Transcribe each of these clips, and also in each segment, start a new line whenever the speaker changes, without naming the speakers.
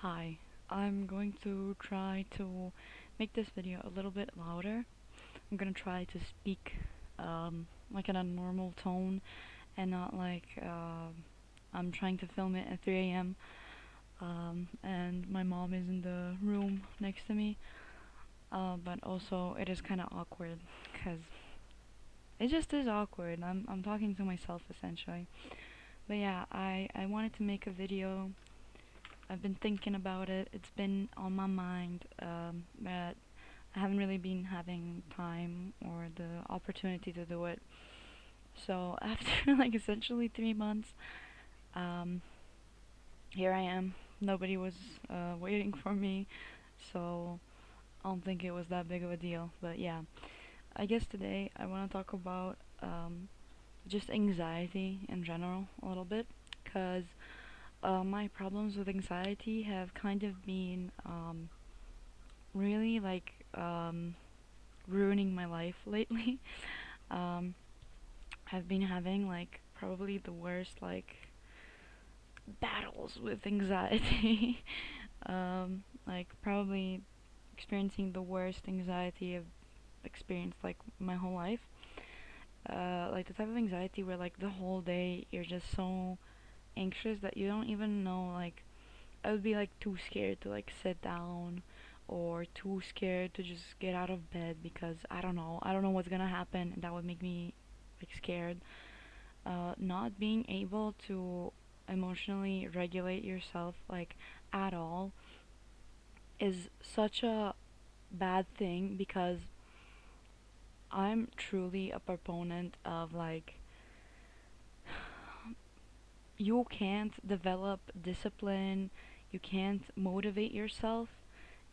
Hi, I'm going to try to make this video a little bit louder. I'm gonna try to speak like in a normal tone and not like I'm trying to film it at 3 a.m. And my mom is in the room next to me. But also it is kind of awkward because it just is awkward. I'm talking to myself essentially. But yeah, I wanted to make a video. I've been thinking about it. It's been on my mind, but I haven't really been having time or the opportunity to do it. So after like essentially 3 months, um, here I am. Nobody was waiting for me, so I don't think it was that big of a deal. But yeah, I guess today I want to talk about just anxiety in general a little bit, cause my problems with anxiety have kind of been really like ruining my life lately. um, I've been having like probably the worst like battles with anxiety. Like probably experiencing the worst anxiety I've experienced like my whole life. Like the type of anxiety where like the whole day you're just so anxious that you don't even know like I would be like too scared to like sit down or too scared to just get out of bed because I don't know what's gonna happen and that would make me like scared. Not being able to emotionally regulate yourself like at all is such a bad thing because I'm truly a proponent of like you can't develop discipline, you can't motivate yourself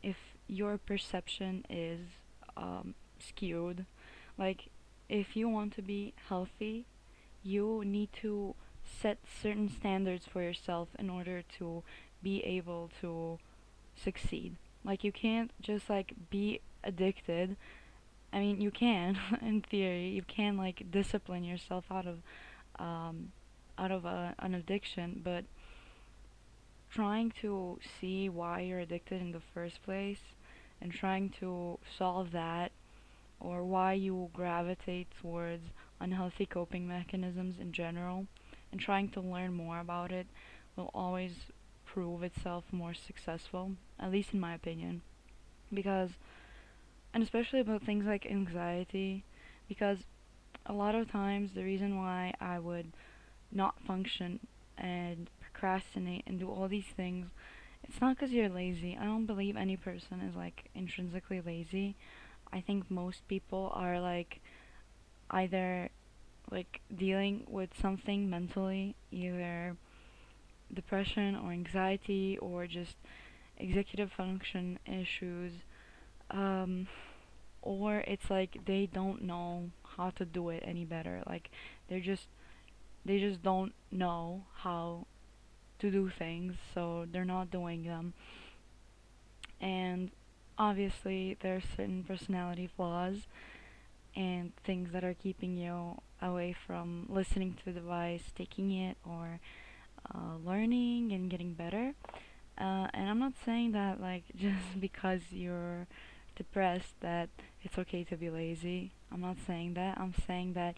if your perception is skewed. Like if you want to be healthy, you need to set certain standards for yourself in order to be able to succeed. Like you can't just like be addicted. I mean, you can in theory. You can like discipline yourself um an addiction, but trying to see why you're addicted in the first place and trying to solve that or why you gravitate towards unhealthy coping mechanisms in general and trying to learn more about it will always prove itself more successful, at least in my opinion. Because, and especially about things like anxiety, because a lot of times the reason why I would not function and procrastinate and do all these things, it's not because you're lazy. I don't believe any person is like intrinsically lazy. I think most people are like either like dealing with something mentally, either depression or anxiety or just executive function issues, um, or it's like they don't know how to do it any better. Like they're just they just don't know how to do things, so they're not doing them. And obviously, there's certain personality flaws and things that are keeping you away from listening to the device, taking it, or learning and getting better. And I'm not saying that like just because you're depressed that it's okay to be lazy. I'm not saying that. I'm saying that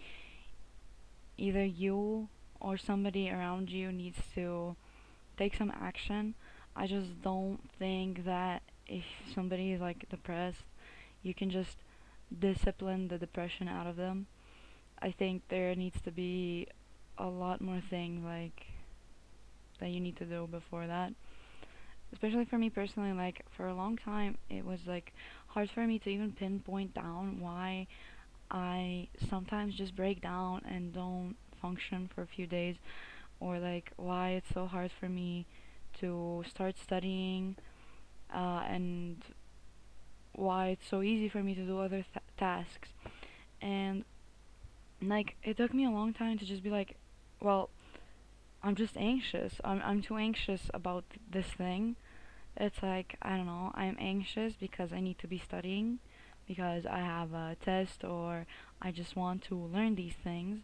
either you or somebody around you needs to take some action. I just don't think that if somebody is like depressed, you can just discipline the depression out of them. I think there needs to be a lot more things like that you need to do before that. Especially for me personally, like for a long time, it was like hard for me to even pinpoint down why I sometimes just break down and don't function for a few days, or like why it's so hard for me to start studying, and why it's so easy for me to do other tasks. And like it took me a long time to just be like, well, I'm just anxious. I'm too anxious about this thing. It's like I don't know. I'm anxious because I need to be studying, because I have a test, or I just want to learn these things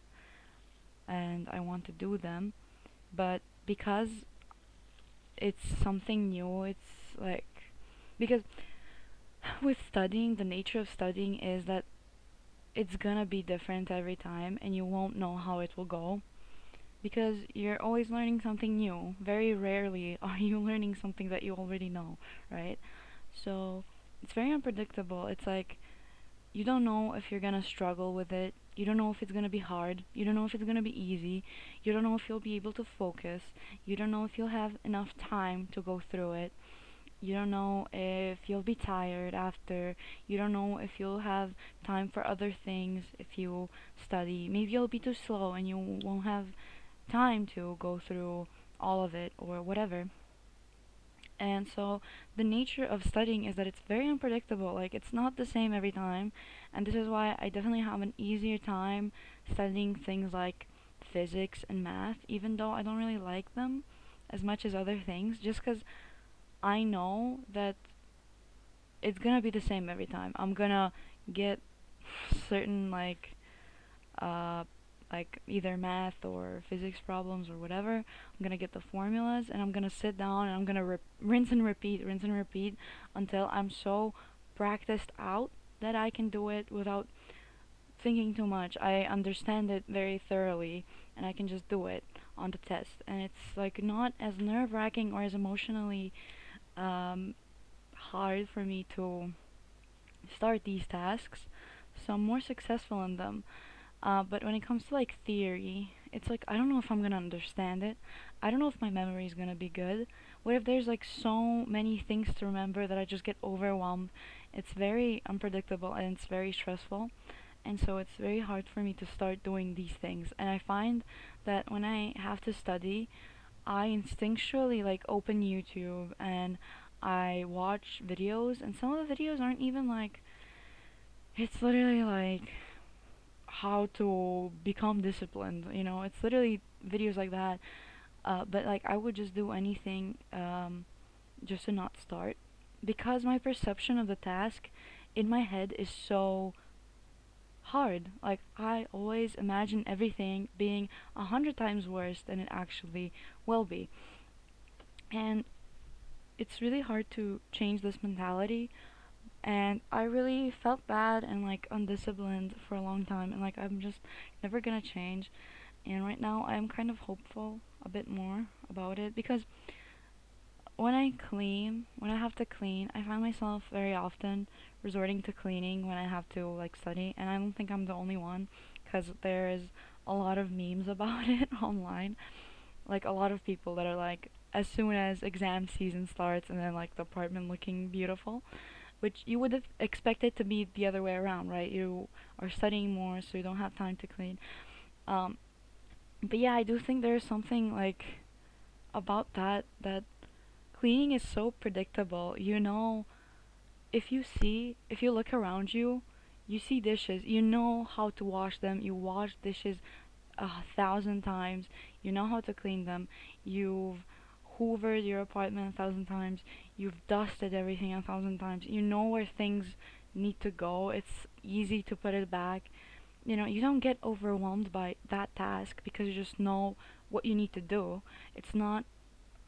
and I want to do them. But because it's something new. It's like, because with studying, the nature of studying is that it's gonna be different every time and you won't know how it will go because you're always learning something new. Very rarely are you learning something that you already know, right? So it's very unpredictable. It's like you don't know if you're gonna struggle with it. You don't know if it's gonna be hard. You don't know if it's gonna be easy. You don't know if you'll be able to focus. You don't know if you'll have enough time to go through it. You don't know if you'll be tired after. You don't know if you'll have time for other things if you study. Maybe you'll be too slow and you won't have time to go through all of it or whatever. And so the nature of studying is that it's very unpredictable. Like it's not the same every time. And this is why I definitely have an easier time studying things like physics and math, even though I don't really like them as much as other things, just because I know that it's gonna be the same every time. I'm gonna get certain uh either math or physics problems or whatever. I'm gonna get the formulas and I'm gonna sit down and I'm gonna rinse and repeat until I'm so practiced out that I can do it without thinking too much. I understand it very thoroughly and I can just do it on the test. And it's like not as nerve wracking or as emotionally um, hard for me to start these tasks, so I'm more successful in them. But when it comes to like theory, it's like I don't know if I'm gonna understand it. I don't know if my memory is gonna be good. What if there's like so many things to remember that I just get overwhelmed? It's very unpredictable and it's very stressful. And so it's very hard for me to start doing these things. And I find that when I have to study, I instinctually like open YouTube and I watch videos, and some of the videos aren't even like, it's literally like how to become disciplined, it's literally videos like that. But like I would just do anything just to not start because my perception of the task in my head is so hard. Like I always imagine everything being 100 times worse than it actually will be. And it's really hard to change this mentality, and I really felt bad and like undisciplined for a long time, and like I'm just never gonna change. And right now I'm kind of hopeful a bit more about it because when I have to clean, I find myself very often resorting to cleaning when I have to like study, and I don't think I'm the only one because there is a lot of memes about it online. Like a lot of people that are like, as soon as exam season starts and then like the apartment looking beautiful, which you would have expected to be the other way around, right? You are studying more, so you don't have time to clean. Um, but yeah, I do think there's something like about that cleaning is so predictable. If you look around you, you see dishes. You know how to wash them. You wash dishes 1,000 times. You know how to clean them. You've hoovered your apartment 1,000 times. You've dusted everything 1,000 times. You know where things need to go. It's easy to put it back. You don't get overwhelmed by that task because you just know what you need to do. It's not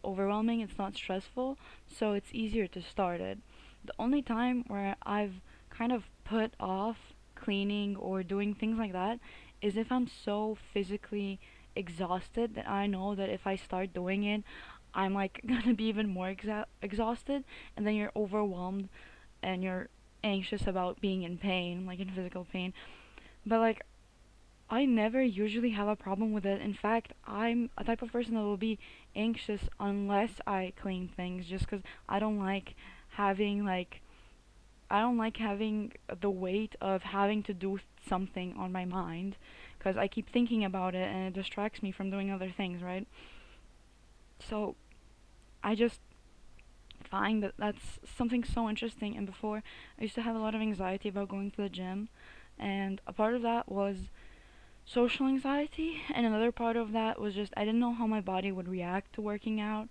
overwhelming, it's not stressful, so it's easier to start it. The only time where I've kind of put off cleaning or doing things like that is if I'm so physically exhausted that I know that if I start doing it, I'm like gonna be even more exhausted, and then you're overwhelmed and you're anxious about being in pain, like in physical pain. But like I never usually have a problem with it. In fact, I'm a type of person that will be anxious unless I clean things just because I don't like having like I don't like having the weight of having to do something on my mind because I keep thinking about it and it distracts me from doing other things, right? So I just find that that's something so interesting. And before, I used to have a lot of anxiety about going to the gym, and a part of that was social anxiety, and another part of that was just I didn't know how my body would react to working out.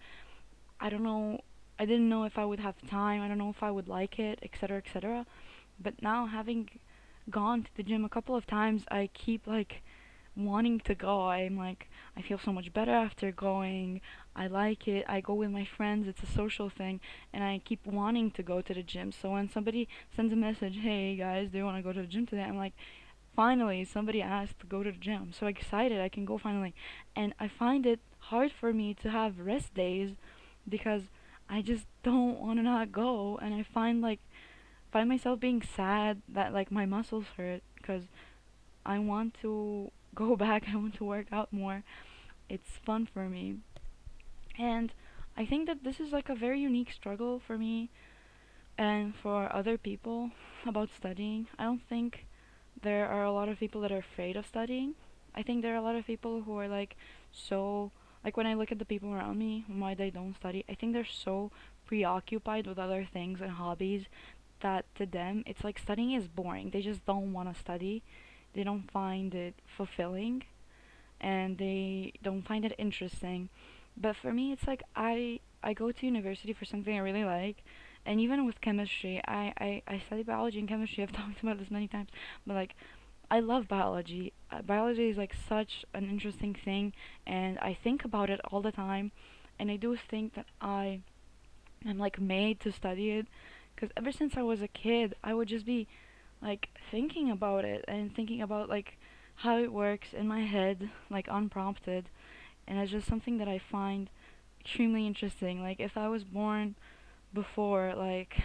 I don't know. I didn't know if I would have time. I don't know if I would like it, etc., etc. But now, having gone to the gym a couple of times, I keep like wanting to go. I'm like, I feel so much better after going. I like it. I go with my friends. It's a social thing, and I keep wanting to go to the gym. So when somebody sends a message, "Hey guys, do you want to go to the gym today?" I'm like, finally, somebody asked to go to the gym. I'm so excited I can go finally. And I find it hard for me to have rest days because I just don't want to not go, and I find myself being sad that like my muscles hurt because I want to go back. I want to work out more. It's fun for me. And I think that this is like a very unique struggle for me and for other people about studying. I don't think there are a lot of people that are afraid of studying. I think there are a lot of people who are like so like when I look at the people around me and why they don't study, I think they're so preoccupied with other things and hobbies that to them it's like studying is boring. They just don't want to study. They don't find it fulfilling and they don't find it interesting. But for me, it's like I go to university for something I really like, and even with chemistry, I study biology and chemistry. I've talked about this many times, but like I love biology. Biology is like such an interesting thing, and I think about it all the time, and I do think that I am like made to study it, because ever since I was a kid, I would just be like thinking about it and thinking about like how it works in my head, like unprompted, and it's just something that I find extremely interesting. Like if I was born before like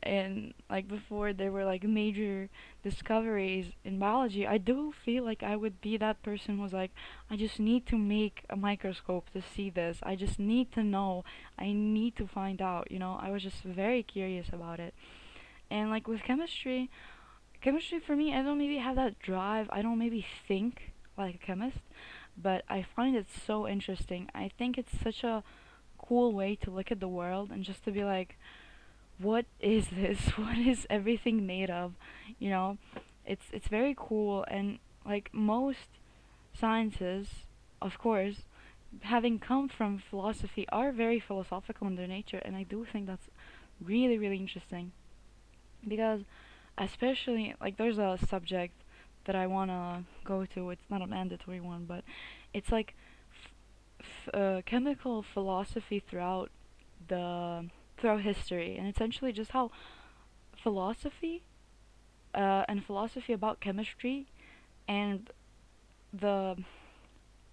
and like before there were like major discoveries in biology, I do feel like I would be that person who's like, I just need to make a microscope to see this. I just need to know. I need to find out, you know. I was just very curious about it. And like with chemistry for me, I don't maybe have that drive. I don't maybe think like a chemist, but I find it so interesting. I think it's such a cool way to look at the world and just to be like, what is this? What is everything made of? You know, it's very cool and like most sciences, of course, having come from philosophy are very philosophical in their nature, and I do think that's really really interesting because especially like there's a subject that I want to go to. It's not a mandatory one, but it's like chemical philosophy the throughout history, and essentially just how philosophy and philosophy about chemistry and the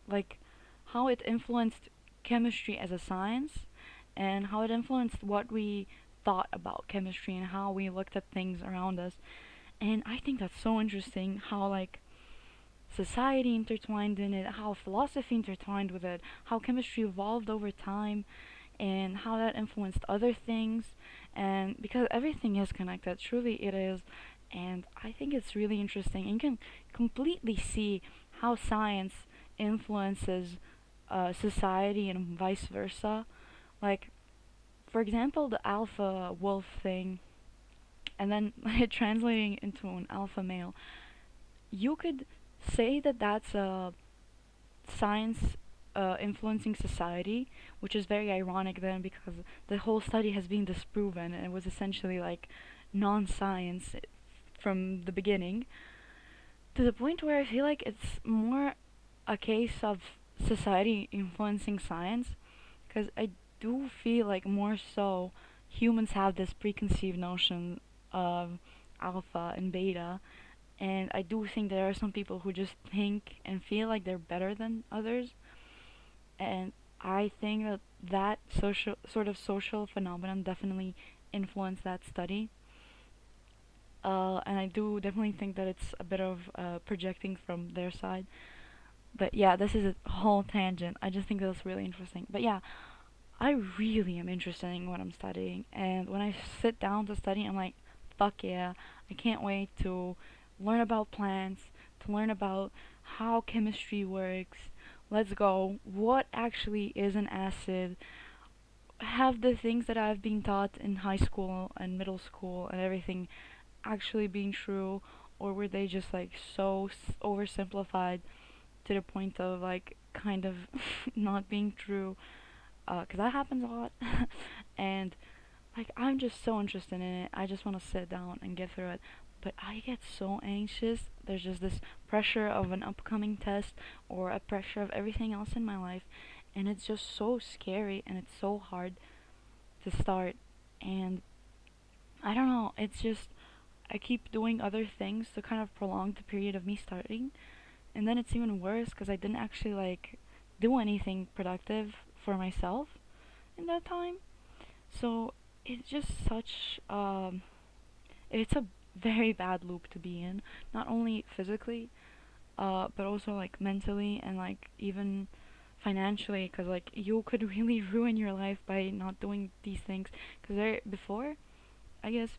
like how it influenced chemistry as a science and how it influenced what we thought about chemistry and how we looked at things around us. And I think that's so interesting how like society intertwined in it, how philosophy intertwined with it, how chemistry evolved over time, and how that influenced other things. And because everything is connected, truly it is. And I think it's really interesting. And you can completely see how science influences society and vice versa. Like, for example, the alpha wolf thing, and then translating into an alpha male. You could say that that's a science influencing society, which is very ironic then because the whole study has been disproven and it was essentially like non-science from the beginning, to the point where I feel like it's more a case of society influencing science, because I do feel like more so humans have this preconceived notion of alpha and beta, and I do think there are some people who just think and feel like they're better than others, and I think that that social sort of social phenomenon definitely influenced that study. And I do definitely think that it's a bit of projecting from their side. But yeah, this is a whole tangent. I just think that's really interesting. But yeah, I really am interested in what I'm studying, and when I sit down to study, I'm like, fuck yeah, I can't wait to learn about plants, to learn about how chemistry works. Let's go. What actually is an acid? Have the things that I've been taught in high school and middle school and everything actually been true, or were they just like so oversimplified to the point of like kind of not being true? 'Cause that happens a lot, and like I'm just so interested in it. I just want to sit down and get through it. But I get so anxious. There's just this pressure of an upcoming test or a pressure of everything else in my life, and it's just so scary and it's so hard to start. And I don't know, it's just I keep doing other things to kind of prolong the period of me starting, and then it's even worse because I didn't actually like do anything productive for myself in that time. So it's just such it's a very bad loop to be in, not only physically, but also like mentally and like even financially, because like you could really ruin your life by not doing these things. Because there before, I guess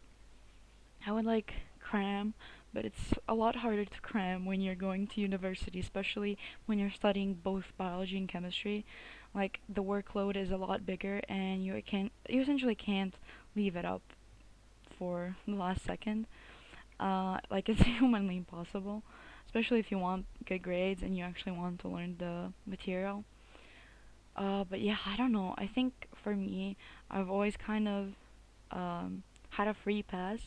I would like cram, but it's a lot harder to cram when you're going to university, especially when you're studying both biology and chemistry. Like the workload is a lot bigger, and you essentially can't leave it up for the last second. Like it's humanly impossible, especially if you want good grades and you actually want to learn the material. But yeah, I don't know. I think for me, I've always kind of had a free pass.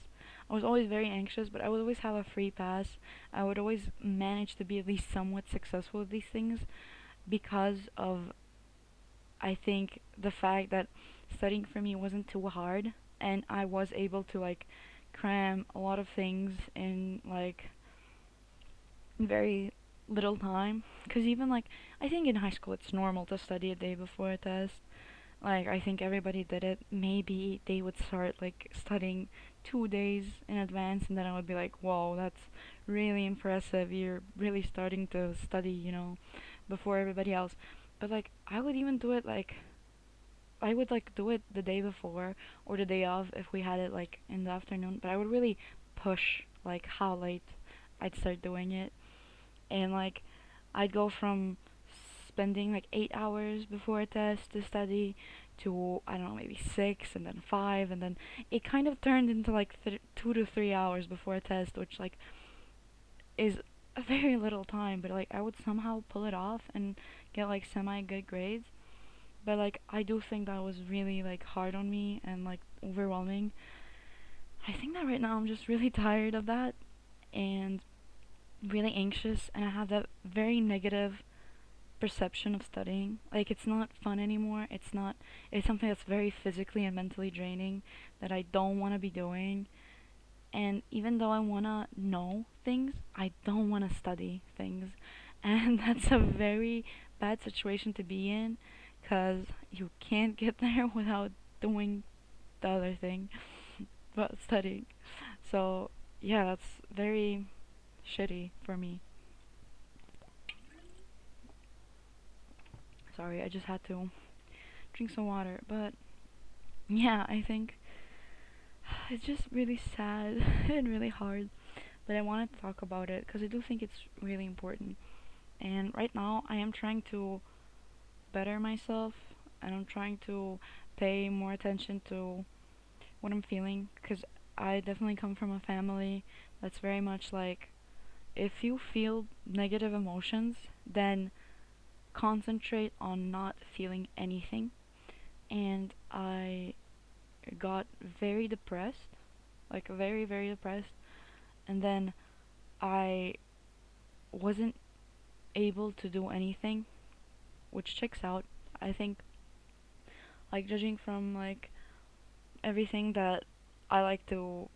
I was always very anxious, but I would always have a free pass. I would always manage to be at least somewhat successful with these things because of, I think, the fact that studying for me wasn't too hard, and I was able to like cram a lot of things in like very little time. Because even like, I think in high school it's normal to study a day before a test. Like, I think everybody did it. Maybe they would start like studying 2 days in advance, and then I would be like, whoa, that's really impressive. You're really starting to study, before everybody else. But like, I would even do it like, I would like do it the day before or the day of if we had it like in the afternoon. But I would really push like how late I'd start doing it, and like I'd go from spending like 8 hours before a test to study to, I don't know, maybe 6 and then 5, and then it kind of turned into like 2 to 3 hours before a test, which like is a very little time, but like I would somehow pull it off and get like semi good grades. But like I do think that was really like hard on me and like overwhelming. I think that right now I'm just really tired of that and really anxious, and I have that very negative perception of studying. Like it's not fun anymore. It's something that's very physically and mentally draining that I don't want to be doing. And even though I want to know things, I don't want to study things. And that's a very bad situation to be in cuz you can't get there without doing the other thing, but studying. So, yeah, that's very shitty for me. Sorry, I just had to drink some water, but yeah, I think it's just really sad and really hard. But I wanted to talk about it because I do think it's really important. And right now, I am trying to better myself, and I'm trying to pay more attention to what I'm feeling because I definitely come from a family that's very much like, if you feel negative emotions, then concentrate on not feeling anything. And I got very depressed, like very, very depressed, and then I wasn't able to do anything, which checks out. I think, like, judging from like everything that I like to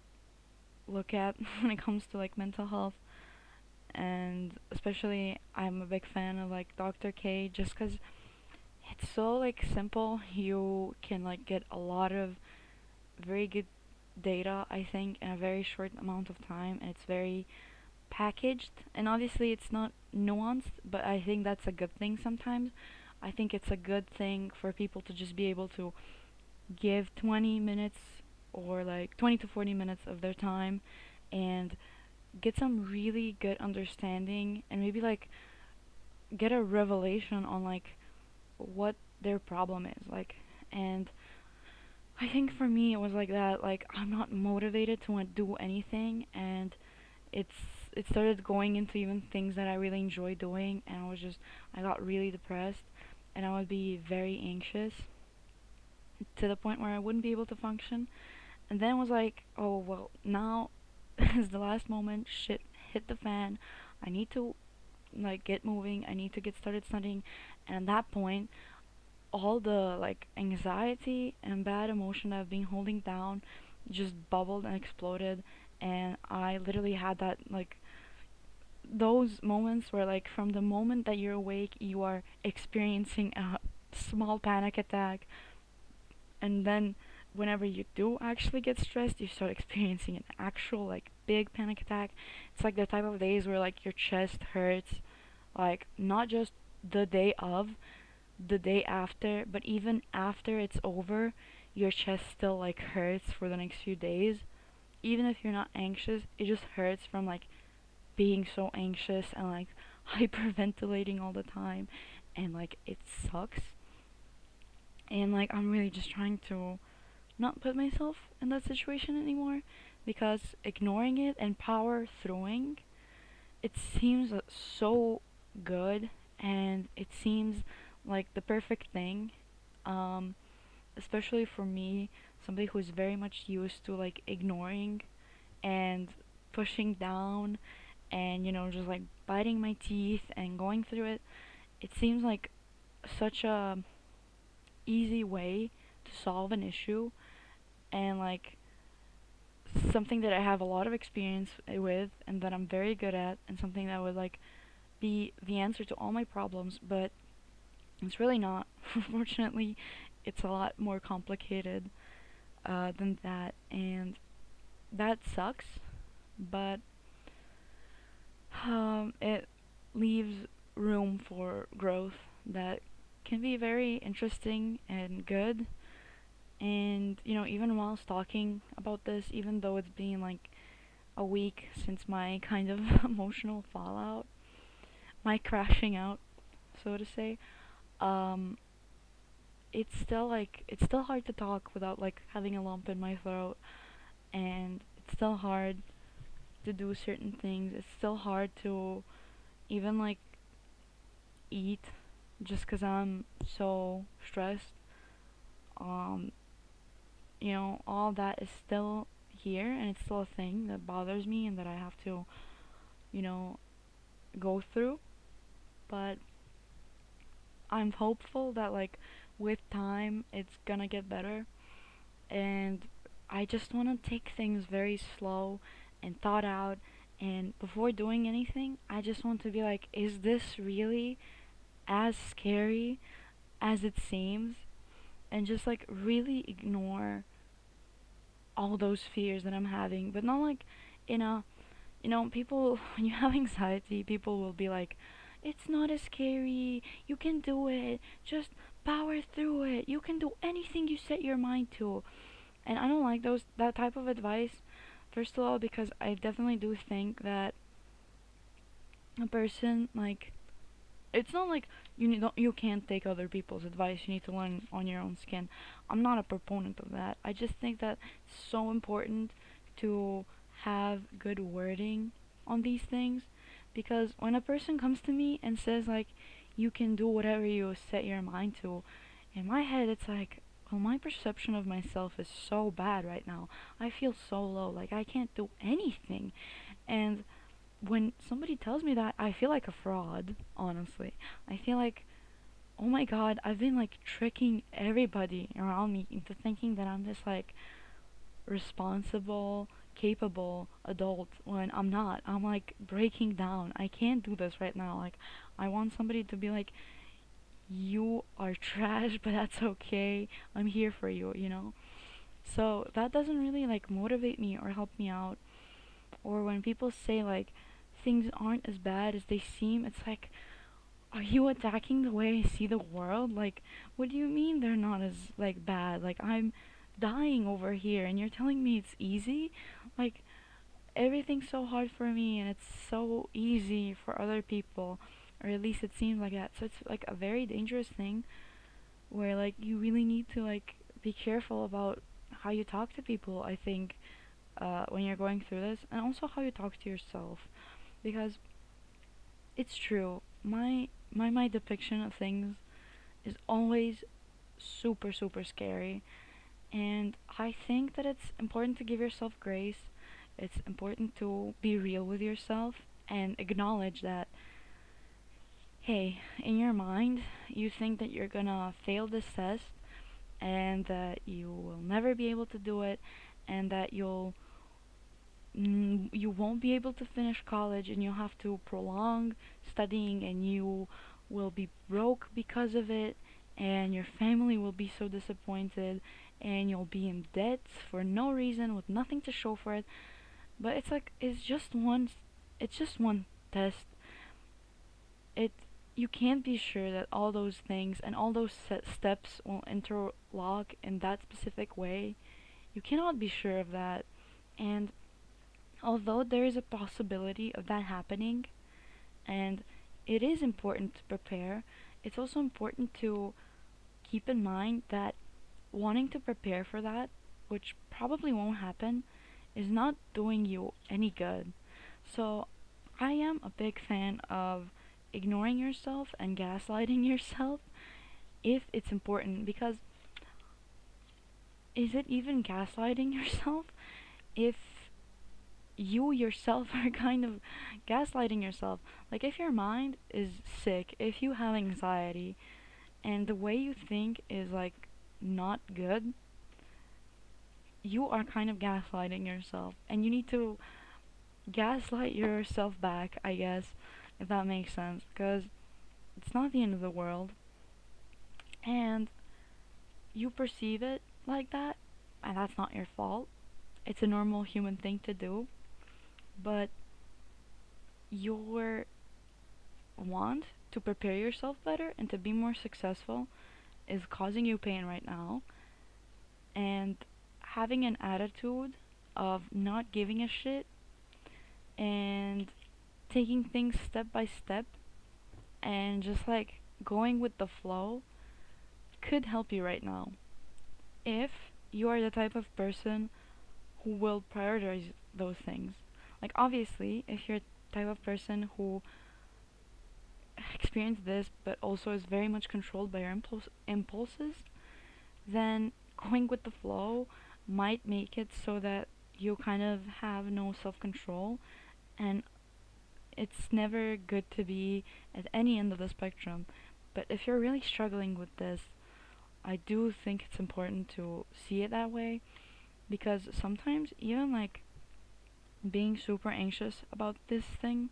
look at when it comes to like mental health, and especially I'm a big fan of like Dr. K just because it's so like simple. You can like get a lot of very good data, I think, in a very short amount of time, and it's very packaged, and obviously it's not nuanced, but I think that's a good thing sometimes. I think it's a good thing for people to just be able to give 20 minutes or like 20 to 40 minutes of their time and get some really good understanding, and maybe like get a revelation on like what their problem is like. And I think for me it was like that, like I'm not motivated to want to do anything, and it's it started going into even things that I really enjoy doing, and I got really depressed, and I would be very anxious to the point where I wouldn't be able to function. And then it was like, oh well, now is the last moment, shit hit the fan. I need to like get moving. I need to get started studying. And at that point, all the like anxiety and bad emotion I've been holding down just bubbled and exploded. And I literally had that like those moments where like from the moment that you're awake you are experiencing a small panic attack, and then whenever you do actually get stressed you start experiencing an actual like big panic attack. It's like the type of days where like your chest hurts, like not just the day of, the day after, but even after it's over your chest still like hurts for the next few days. Even if you're not anxious, it just hurts from like being so anxious and like hyperventilating all the time, and like it sucks. And like I'm really just trying to not put myself in that situation anymore, because ignoring it and power throwing, it seems so good, and it seems like the perfect thing, um especially for me, somebody who's very much used to like ignoring and pushing down and just like biting my teeth and going through it. It seems like such a easy way to solve an issue, and like something that I have a lot of experience with and that I'm very good at, and something that would like be the answer to all my problems, but it's really not. Unfortunately, it's a lot more complicated than that, and that sucks, but it leaves room for growth that can be very interesting and good. And even while talking about this, even though it's been like a week since my kind of emotional fallout, my crashing out, so to say, um, it's still hard to talk without like having a lump in my throat, and it's still hard to do certain things. It's still hard to even like eat just because I'm so stressed. Um, all that is still here, and it's still a thing that bothers me and that I have to, you know, go through. But I'm hopeful that, like, with time, it's gonna get better. And I just wanna take things very slow and thought out. And before doing anything, I just want to be like, is this really as scary as it seems? And just like really ignore all those fears that I'm having, but not like in a people when you have anxiety, people will be like, it's not as scary, you can do it, just power through it, you can do anything you set your mind to. And I don't like that type of advice. First of all, because I definitely do think that a person like it's not like you can't take other people's advice. You need to learn on your own skin. I'm not a proponent of that. I just think that it's so important to have good wording on these things, because when a person comes to me and says like you can do whatever you set your mind to, in my head it's like, well, my perception of myself is so bad right now. I feel so low, like I can't do anything. And when somebody tells me that, I feel like a fraud, honestly. I feel like, oh my god, I've been like tricking everybody around me into thinking that I'm this like responsible, capable adult when I'm not. I'm like breaking down. I can't do this right now. Like, I want somebody to be like, you are trash, but that's okay. I'm here for you. So that doesn't really like motivate me or help me out. Or when people say like things aren't as bad as they seem, it's like, are you attacking the way I see the world? Like, what do you mean they're not as like bad? Like, I'm dying over here and you're telling me it's easy? Like, everything's so hard for me and it's so easy for other people, or at least it seems like that. So it's like a very dangerous thing where like you really need to like be careful about how you talk to people, I think, when you're going through this, and also how you talk to yourself, because it's true. My depiction of things is always super super scary, and I think that it's important to give yourself grace It's important to be real with yourself and acknowledge that, hey, in your mind, you think that you're gonna fail this test and that you will never be able to do it and that you won't be able to finish college and you'll have to prolong studying and you will be broke because of it and your family will be so disappointed and you'll be in debt for no reason with nothing to show for it. But it's like it's just one test. It You can't be sure that all those things and all those steps will interlock in that specific way. You cannot be sure of that. And although there is a possibility of that happening, and it is important to prepare, it's also important to keep in mind that wanting to prepare for that, which probably won't happen, is not doing you any good. So, I am a big fan of ignoring yourself and gaslighting yourself if it's important, because is it even gaslighting yourself if you yourself are kind of gaslighting yourself? Like, if your mind is sick, if you have anxiety, and the way you think is like not good, you are kind of gaslighting yourself, and you need to gaslight yourself back, I guess, if that makes sense, because it's not the end of the world, and you perceive it like that, and that's not your fault. It's a normal human thing to do, but your want to prepare yourself better and to be more successful is causing you pain right now, and having an attitude of not giving a shit and taking things step by step and just like going with the flow could help you right now. If you are the type of person who will prioritize those things. Like, obviously, if you're the type of person who experienced this but also is very much controlled by your impulses, then going with the flow might make it so that you kind of have no self control, and it's never good to be at any end of the spectrum. But if you're really struggling with this, I do think it's important to see it that way, because sometimes even like being super anxious about this thing,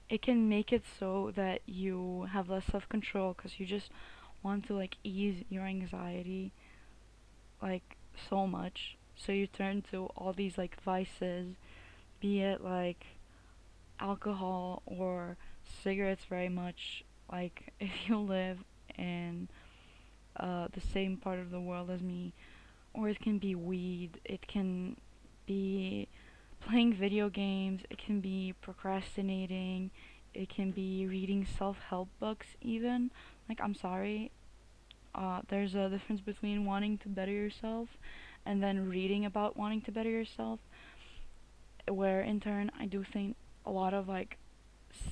it can make it so that you have less self-control because you just want to like ease your anxiety like so much, so you turn to all these like vices, be it like alcohol or cigarettes very much. Like, if you live in the same part of the world as me, or it can be weed, it can be playing video games, it can be procrastinating, it can be reading self-help books even. Like, I'm sorry, there's a difference between wanting to better yourself and then reading about wanting to better yourself, where in turn I do think a lot of like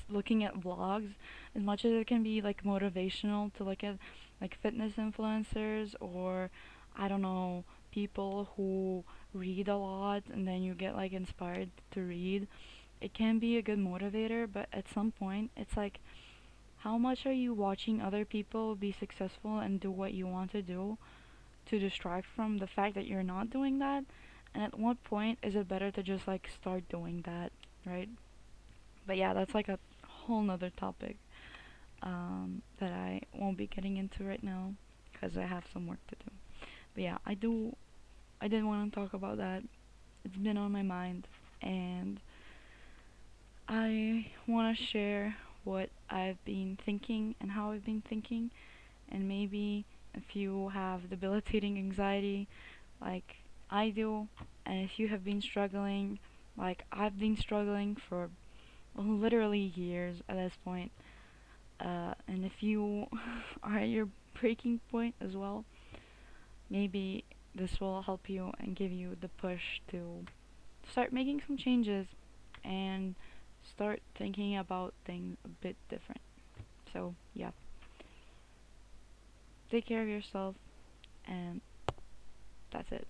looking at vlogs, as much as it can be like motivational to look at like fitness influencers, or I don't know, people who read a lot and then you get like inspired to read, it can be a good motivator, but at some point it's like, how much are you watching other people be successful and do what you want to do to distract from the fact that you're not doing that? And at what point is it better to just like start doing that, right? But yeah, that's like a whole nother topic that I won't be getting into right now because I have some work to do. But yeah, I did want to talk about that. It's been on my mind, and I want to share what I've been thinking and how I've been thinking, and maybe if you have debilitating anxiety like I do, and if you have been struggling like I've been struggling for literally years at this point, and if you are at your breaking point as well, maybe this will help you and give you the push to start making some changes and start thinking about things a bit different. So, yeah, take care of yourself, and that's it.